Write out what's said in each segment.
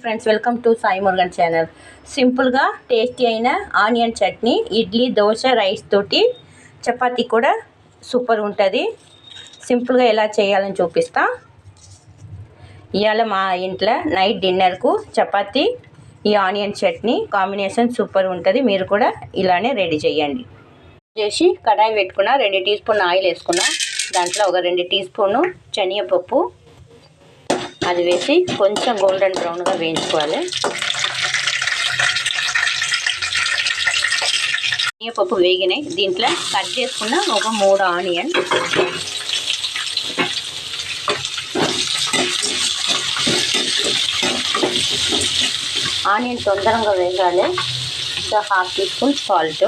Friends, welcome to Sai Murugan channel. సింపుల్గా tasty అయిన onion chutney idli, dosa, rice తోటి, చపాతీ కూడా సూపర్ ఉంటుంది. సింపుల్గా ఎలా చేయాలని చూపిస్తా. ఇవాళ మా ఇంట్లో నైట్ డిన్నర్కు చపాతీ, ఈ ఆనియన్ చట్నీ కాంబినేషన్ సూపర్ ఉంటుంది. మీరు కూడా ఇలానే రెడీ చేయండి. చేసి కడాయి పెట్టుకున్న, 2 టీ స్పూన్ ఆయిల్ వేసుకున్నా. దాంట్లో ఒక 2 టీ స్పూను శనగపప్పు అది వేసి కొంచెం గోల్డెన్ బ్రౌన్గా వేయించుకోవాలి. శనగపప్పు వేగినాయి. దీంట్లో కట్ చేసుకున్న ఒక 3 ఆనియన్, ఆనియన్ తొందరగా వేగాలి. ఇంకా 1/2 టీ స్పూన్ సాల్ట్,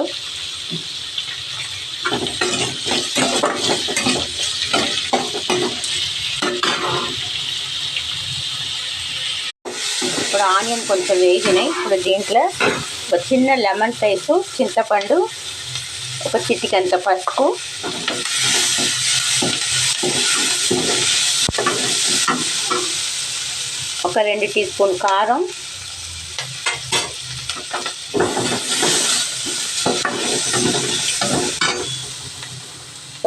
ఇప్పుడు ఆనియన్ కొంచెం వేగినాయి. ఇప్పుడు దీంట్లో ఒక చిన్న లెమన్ సైజు చింతపండు, ఒక చిటికంత పసుపు, ఒక 2 టీ స్పూన్ కారం,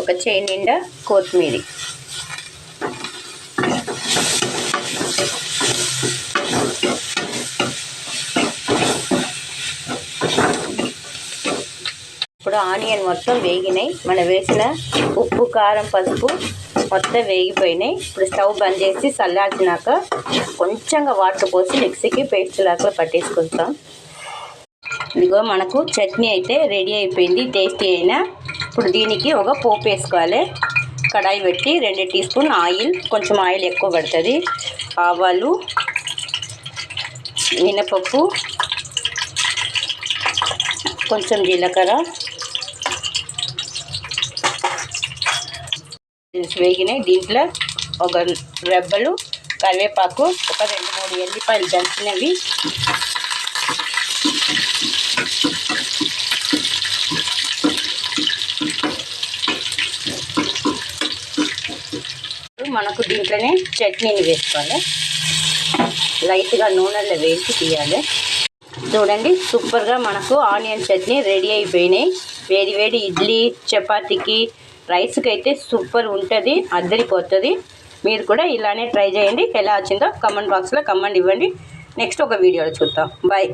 ఒక చేయి నిండా కొత్తిమీర, ఇప్పుడు ఆనియన్ మొత్తం వేగినాయి. మనం వేసిన ఉప్పు, కారం, పసుపు మొత్తం వేగిపోయినాయి. ఇప్పుడు స్టవ్ బంద్ చేసి చల్లార్చినాక కొంచెంగా వాటర్ పోసి మిక్సీకి పేస్ట్ లాగా పట్టేసుకుంటాం. ఇదిగో మనకు చట్నీ అయితే రెడీ అయిపోయింది, టేస్టీ అయినా. ఇప్పుడు దీనికి ఒక పోపు వేసుకోవాలి. కడాయి పెట్టి 2 టీ స్పూన్ ఆయిల్, కొంచెం ఆయిల్ ఎక్కువ పడుతుంది. ఆవాలు, మినపప్పు, కొంచెం జీలకర్ర వేగినాయి. దీంట్లో ఒక రెబ్బలు కరివేపాకు, ఒక 2-3 ఎల్లిపాయలు దంచినవి, మనకు దీంట్లోనే చట్నీని వేసుకోవాలి. లైట్గా నూనెలో వేసి తీయాలి. చూడండి, సూపర్గా మనకు ఆనియన్ చట్నీ రెడీ అయిపోయినాయి. వేడి వేడి ఇడ్లీ, చపాతీకి, రైస్కి అయితే సూపర్ ఉంటుంది, అద్దరిపోతుంది. మీరు కూడా ఇలానే ట్రై చేయండి. ఎలా వచ్చిందో కమెంట్ బాక్స్లో కమెంట్ ఇవ్వండి. నెక్స్ట్ ఒక వీడియోలో చూద్దాం. బాయ్.